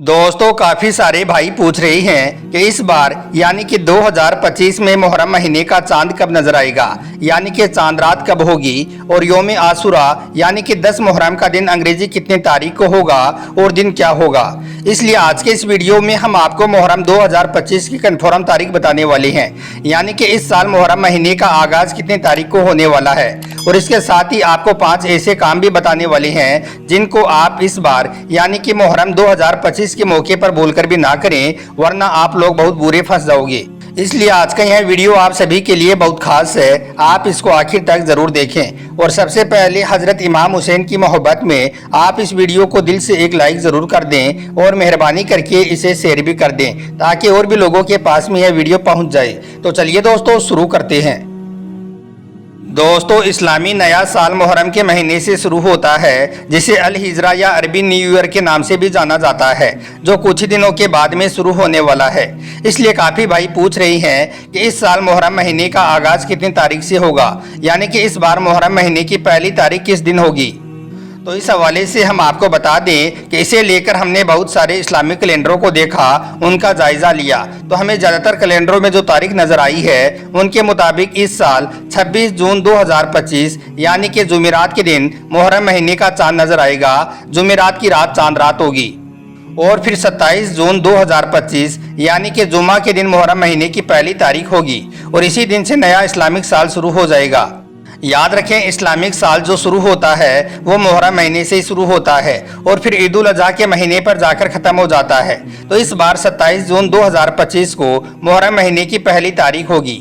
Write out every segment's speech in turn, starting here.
दोस्तों काफी सारे भाई पूछ रहे हैं कि इस बार यानी कि 2025 में मुहर्रम महीने का चांद कब नजर आएगा, यानी कि चांद रात कब होगी और योम आशुरा यानी कि 10 मुहर्रम का दिन अंग्रेजी कितने तारीख को होगा और दिन क्या होगा। इसलिए आज के इस वीडियो में हम आपको मुहर्रम 2025 की कंफर्म तारीख बताने वाले हैं, यानी कि इस साल मुहर्रम महीने का आगाज कितने तारीख को होने वाला है। और इसके साथ ही आपको 5 ऐसे काम भी बताने वाले हैं जिनको आप इस बार यानी कि मुहर्रम 2025 के मौके पर बोलकर भी ना करें, वरना आप लोग बहुत बुरे फंस जाओगे। इसलिए आज का यह वीडियो आप सभी के लिए बहुत खास है, आप इसको आखिर तक जरूर देखें। और सबसे पहले हजरत इमाम हुसैन की मोहब्बत में आप इस वीडियो को दिल से एक लाइक जरूर कर दें और मेहरबानी करके इसे शेयर भी कर दें ताकि और भी लोगों के पास में यह वीडियो पहुंच जाए। तो चलिए दोस्तों शुरू करते हैं। दोस्तों इस्लामी नया साल मुहर्रम के महीने से शुरू होता है, जिसे अल हिजरा या अरबी न्यू ईयर के नाम से भी जाना जाता है, जो कुछ ही दिनों के बाद में शुरू होने वाला है। इसलिए काफी भाई पूछ रहे हैं कि इस साल मुहर्रम महीने का आगाज कितनी तारीख से होगा, यानी कि इस बार मुहर्रम महीने की पहली तारीख किस दिन होगी। तो इस हवाले से हम आपको बता दें कि इसे लेकर हमने बहुत सारे इस्लामिक कैलेंडरों को देखा, उनका जायजा लिया, तो हमें ज़्यादातर कैलेंडरों में जो तारीख नज़र आई है उनके मुताबिक इस साल 26 जून 2025 यानी कि जुमेरात के दिन मुहर्रम महीने का चांद नज़र आएगा। जुमेरात की रात चांद रात होगी। और फिर 27 जून 2025 यानी कि जुमा के दिन मुहर्रम महीने की पहली तारीख होगी और इसी दिन से नया इस्लामिक साल शुरू हो जाएगा। याद रखें, इस्लामिक साल जो शुरू होता है वो मुहर्रम महीने से ही शुरू होता है और फिर ईद उल अज़हा के महीने पर जाकर ख़त्म हो जाता है। तो इस बार 27 जून 2025 को मुहर्रम महीने की पहली तारीख होगी।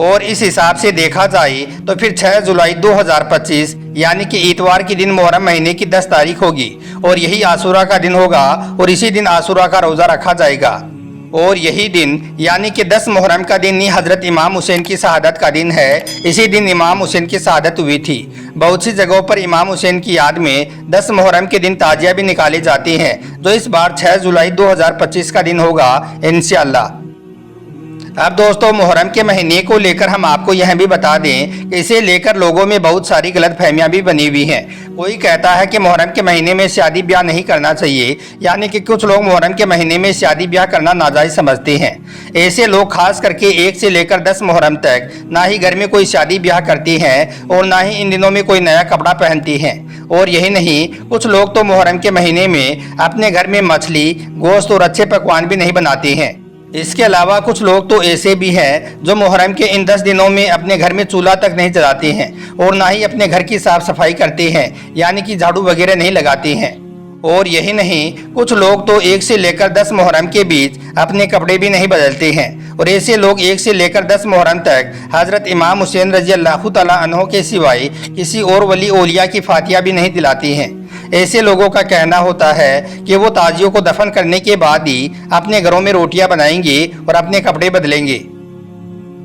और इस हिसाब से देखा जाए तो फिर 6 जुलाई 2025 यानी कि इतवार के दिन मुहर्रम महीने की 10 तारीख होगी और यही आशूरा का दिन होगा और इसी दिन आशूरा का रोज़ा रखा जाएगा। और यही दिन यानी कि 10 मुहर्रम का दिन ही हजरत इमाम हुसैन की शहादत का दिन है। इसी दिन इमाम हुसैन की शहादत हुई थी। बहुत सी जगहों पर इमाम हुसैन की याद में 10 मुहर्रम के दिन ताजिया भी निकाली जाती हैं, जो इस बार 6 जुलाई 2025 का दिन होगा इंशाअल्लाह। अब दोस्तों मुहर्रम के महीने को लेकर हम आपको यह भी बता दें कि इसे लेकर लोगों में बहुत सारी गलतफहमियां भी बनी हुई हैं। कोई कहता है कि मुहर्रम के महीने में शादी ब्याह नहीं करना चाहिए, यानी कि कुछ लोग मुहर्रम के महीने में शादी ब्याह करना नाजायज समझते हैं। ऐसे लोग खास करके 1 से लेकर 10 मुहर्रम तक ना ही घर में कोई शादी ब्याह करती हैं और ना ही इन दिनों में कोई नया कपड़ा पहनती हैं। और यही नहीं, कुछ लोग तो मुहर्रम के महीने में अपने घर में मछली, गोश्त और अच्छे पकवान भी नहीं बनाते हैं। इसके अलावा कुछ लोग तो ऐसे भी हैं जो मुहर्रम के इन 10 दिनों में अपने घर में चूल्हा तक नहीं जलाते हैं और ना ही अपने घर की साफ सफाई करते हैं, यानी कि झाड़ू वगैरह नहीं लगाते हैं। और यही नहीं, कुछ लोग तो 1 से लेकर 10 मुहर्रम के बीच अपने कपड़े भी नहीं बदलते हैं। और ऐसे लोग 1 से लेकर 10 मुहर्रम तक हजरत इमाम हुसैन रज़ी अल्लाह तआला अन्हु के सिवाय किसी और वली औलिया की फातिया भी नहीं दिलाती हैं। ऐसे लोगों का कहना होता है कि वो ताजियों को दफन करने के बाद ही अपने घरों में रोटियां बनाएंगे और अपने कपड़े बदलेंगे।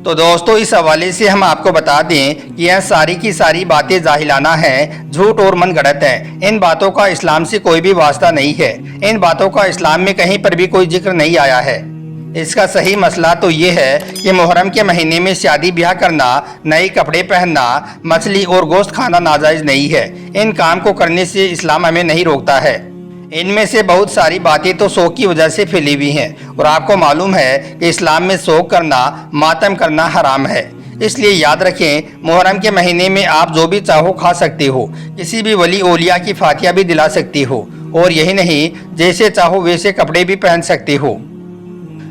तो दोस्तों इस हवाले से हम आपको बता दें कि यह सारी की सारी बातें जाहिलाना हैं, झूठ और मनगढ़ंत हैं। इन बातों का इस्लाम से कोई भी वास्ता नहीं है। इन बातों का इस्लाम में कहीं पर भी कोई जिक्र नहीं आया है। इसका सही मसला तो ये है कि मुहर्रम के महीने में शादी ब्याह करना, नए कपड़े पहनना, मछली और गोश्त खाना नाजायज नहीं है। इन काम को करने से इस्लाम हमें नहीं रोकता है। इनमें से बहुत सारी बातें तो शौक की वजह से फैली हुई हैं और आपको मालूम है कि इस्लाम में शौक करना, मातम करना हराम है। इसलिए याद रखें, मुहर्रम के महीने में आप जो भी चाहो खा सकते हो, किसी भी वली औलिया की फातिया भी दिला सकते हो और यही नहीं, जैसे चाहो वैसे कपड़े भी पहन सकते हो।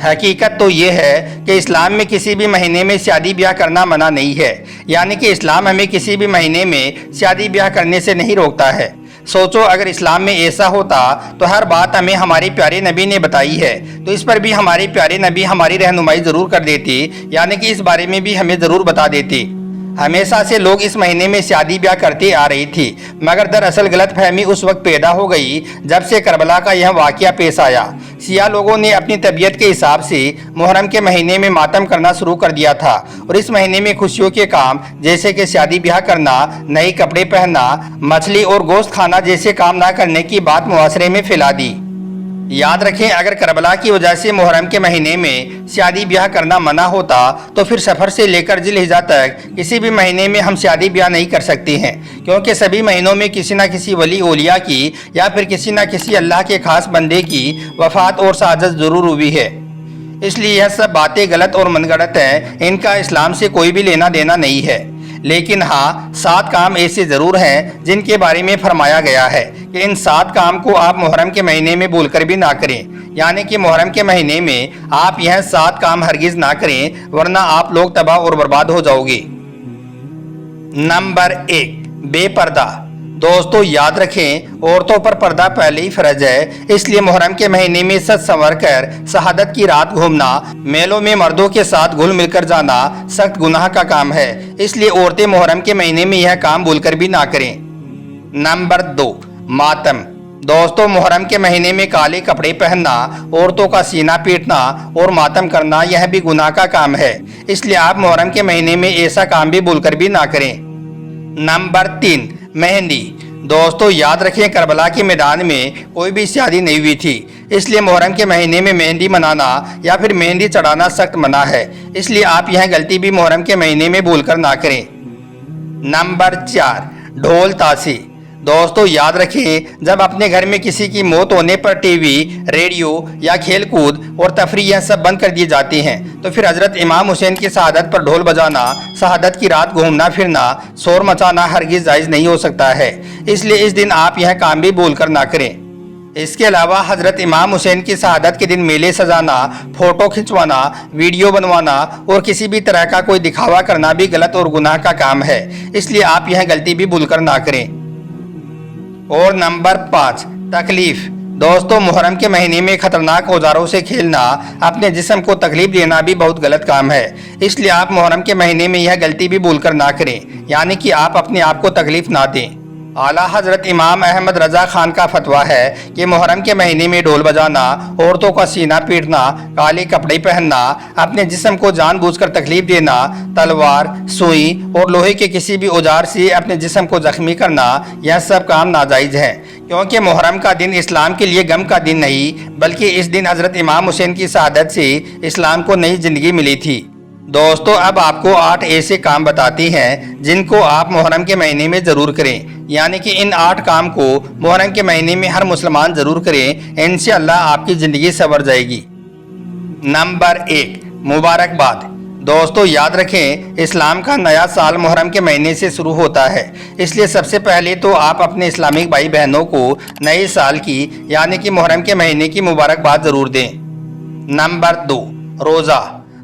हकीकत तो ये है कि इस्लाम में किसी भी महीने में शादी ब्याह करना मना नहीं है, यानी कि इस्लाम हमें किसी भी महीने में शादी ब्याह करने से नहीं रोकता है। सोचो, अगर इस्लाम में ऐसा होता तो हर बात हमें हमारे प्यारे नबी ने बताई है, तो इस पर भी हमारे प्यारे नबी हमारी रहनुमाई ज़रूर कर देते, यानी कि इस बारे में भी हमें ज़रूर बता देते। हमेशा से लोग इस महीने में शादी ब्याह करते आ रही थी, मगर दरअसल गलतफहमी उस वक्त पैदा हो गई जब से करबला का यह वाक़या पेश आया। सिया लोगों ने अपनी तबीयत के हिसाब से मुहर्रम के महीने में मातम करना शुरू कर दिया था और इस महीने में खुशियों के काम जैसे कि शादी ब्याह करना, नए कपड़े पहनना, मछली और गोश्त खाना जैसे काम ना करने की बात मुआशरे में फैला दी। याद रखें, अगर करबला की वजह से मुहर्रम के महीने में शादी ब्याह करना मना होता तो फिर सफ़र से लेकर जिलहिजा तक किसी भी महीने में हम शादी ब्याह नहीं कर सकते हैं, क्योंकि सभी महीनों में किसी न किसी वली औलिया की या फिर किसी न किसी अल्लाह के खास बंदे की वफ़ात और शहादत ज़रूर हुई है। इसलिए यह सब बातें गलत और मनगढ़ंत हैं, इनका इस्लाम से कोई भी लेना देना नहीं है। लेकिन हाँ, 7 काम ऐसे ज़रूर हैं जिनके बारे में फरमाया गया है कि इन 7 काम को आप मुहर्रम के महीने में भूलकर भी ना करें, यानी कि मुहर्रम के महीने में आप यह 7 काम हरगिज़ ना करें, वरना आप लोग तबाह और बर्बाद हो जाओगे। नंबर 1, बेपर्दा। दोस्तों याद रखें, औरतों पर पर्दा पहले ही फर्ज है, इसलिए मुहर्रम के महीने में सज संवर कर शहादत की रात घूमना, मेलों में मर्दों के साथ घुल मिलकर जाना सख्त गुनाह का काम है। इसलिए औरतें मुहर्रम के महीने में यह काम भूलकर भी ना करें। नंबर 2, मातम। दोस्तों मुहर्रम के महीने में काले कपड़े पहनना, औरतों का सीना पीटना और मातम करना यह भी गुनाह का काम है, इसलिए आप मुहर्रम के महीने में ऐसा काम भी भूलकर भी ना करें। नंबर 3, मेहंदी। दोस्तों याद रखें, करबला के मैदान में कोई भी शादी नहीं हुई थी, इसलिए मुहर्रम के महीने में मेहंदी मनाना या फिर मेहंदी चढ़ाना सख्त मना है, इसलिए आप यह गलती भी मुहर्रम के महीने में भूलकर ना करें। नंबर 4, ढोल ताशी। दोस्तों याद रखें, जब अपने घर में किसी की मौत होने पर टीवी, रेडियो या खेल कूद और तफरी यह सब बंद कर दिए जाते हैं, तो फिर हजरत इमाम हुसैन की शहादत पर ढोल बजाना, शहादत की रात घूमना फिरना, शोर मचाना हरगिज़ जायज़ नहीं हो सकता है, इसलिए इस दिन आप यह काम भी भूल कर ना करें। इसके अलावा हजरत इमाम हुसैन की शहादत के दिन मेले सजाना, फोटो खिंचवाना, वीडियो बनवाना और किसी भी तरह का कोई दिखावा करना भी गलत और गुनाह का काम है, इसलिए आप यह गलती भी भूल कर ना करें। और नंबर 5, तकलीफ। दोस्तों मुहर्रम के महीने में खतरनाक औजारों से खेलना, अपने जिस्म को तकलीफ देना भी बहुत गलत काम है, इसलिए आप मुहर्रम के महीने में यह गलती भी भूलकर ना करें, यानी कि आप अपने आप को तकलीफ ना दें। आला हजरत इमाम अहमद रजा खान का फतवा है कि मुहर्रम के महीने में ढोल बजाना, औरतों का सीना पीटना, काले कपड़े पहनना, अपने जिस्म को जानबूझकर तकलीफ देना, तलवार, सुई और लोहे के किसी भी औजार से अपने जिस्म को जख्मी करना, यह सब काम नाजायज़ है, क्योंकि मुहर्रम का दिन इस्लाम के लिए गम का दिन नहीं, बल्कि इस दिन हजरत इमाम हुसैन की शहादत से इस्लाम को नई जिंदगी मिली थी। दोस्तों अब आपको 8 ऐसे काम बताती हैं जिनको आप मुहर्रम के महीने में ज़रूर करें, यानी कि इन 8 काम को मुहर्रम के महीने में हर मुसलमान ज़रूर करें, इंशाअल्लाह आपकी ज़िंदगी संवर जाएगी। नंबर 1, मुबारकबाद। दोस्तों याद रखें, इस्लाम का नया साल मुहर्रम के महीने से शुरू होता है, इसलिए सबसे पहले तो आप अपने इस्लामिक भाई बहनों को नए साल की यानी कि मुहर्रम के महीने की मुबारकबाद ज़रूर दें। नंबर 2, रोज़ा।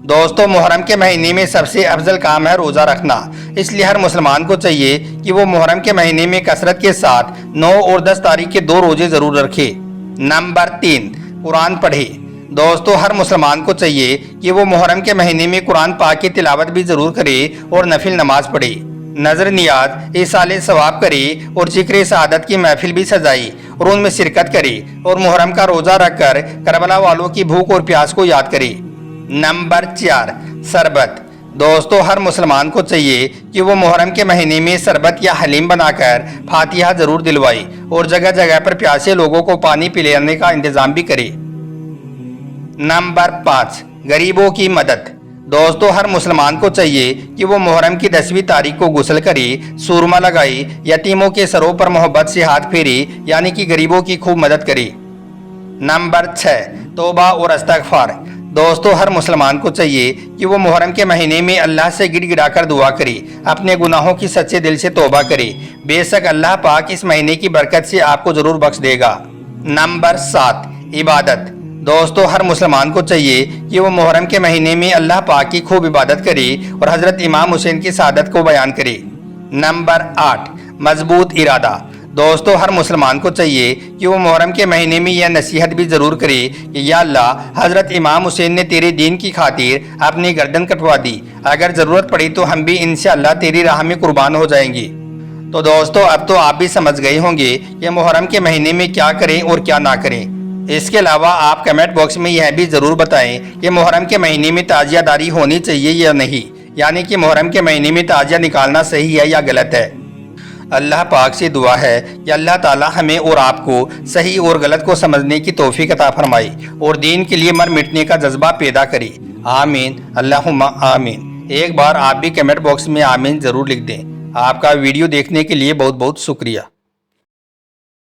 दोस्तों मुहर्रम के महीने में सबसे अफजल काम है रोज़ा रखना, इसलिए हर मुसलमान को चाहिए कि वो मुहर्रम के महीने में कसरत के साथ 9 और 10 तारीख के 2 रोज़े ज़रूर रखे। नंबर 3, कुरान पढ़े। दोस्तों हर मुसलमान को चाहिए कि वो मुहर्रम के महीने में कुरान पाक की तिलावत भी ज़रूर करे और नफिल नमाज पढ़े, नजर नियाज इसाले सवाब करे और जिक्र शहादत की महफिल भी सजाई और उनमें शिरकत करे और मुहर्रम का रोज़ा रखकर करबला वालों की भूख और प्यास को याद करे। नंबर 4, शरबत। दोस्तों हर मुसलमान को चाहिए कि वो मुहर्रम के महीने में शरबत या हलीम बनाकर फातिहा ज़रूर दिलवाए और जगह जगह पर प्यासे लोगों को पानी पिलाने का इंतज़ाम भी करे। नंबर 5, गरीबों की मदद। दोस्तों हर मुसलमान को चाहिए कि वो मुहर्रम की 10वीं तारीख को गुस्ल करे, सूरमा लगाए, यतीमों के सरों पर मोहब्बत से हाथ फेरे, यानी कि गरीबों की खूब मदद करे। नंबर 6, तौबा और इस्तिग़फ़ार। दोस्तों हर मुसलमान को चाहिए कि वो मुहर्रम के महीने में अल्लाह से गिड़गिड़ाकर दुआ करे, अपने गुनाहों की सच्चे दिल से तौबा करे, बेशक अल्लाह पाक इस महीने की बरकत से आपको ज़रूर बख्श देगा। नंबर 7, इबादत। दोस्तों हर मुसलमान को चाहिए कि वो मुहर्रम के महीने में अल्लाह पाक की खूब इबादत करे और हज़रत इमाम हुसैन की शहादत को बयान करे। नंबर 8, मजबूत इरादा। दोस्तों हर मुसलमान को चाहिए कि वो मुहर्रम के महीने में यह नसीहत भी ज़रूर करे कि या अल्लाह, हज़रत इमाम हुसैन ने तेरे दीन की खातिर अपनी गर्दन कटवा दी, अगर ज़रूरत पड़ी तो हम भी इंशाअल्लाह तेरी राह में कुर्बान हो जाएंगे। तो दोस्तों अब तो आप भी समझ गए होंगे कि मुहर्रम के महीने में क्या करें और क्या ना करें। इसके अलावा आप कमेंट बॉक्स में यह भी ज़रूर बताएं कि मुहर्रम के महीने में ताजियादारी होनी चाहिए या नहीं, यानी कि मुहर्रम के महीने में ताजिया निकालना सही है या गलत है। اللہ پاک سے دعا ہے کہ اللہ تعالی ہمیں اور آپ کو صحیح اور غلط کو سمجھنے کی توفیق عطا فرمائے اور دین کے لیے مر مٹنے کا جذبہ پیدا کرے۔ آمین اللہم آمین۔ ایک بار آپ بھی کمنٹ باکس میں آمین ضرور لکھ دیں۔ آپ کا ویڈیو دیکھنے کے لیے بہت بہت شکریہ۔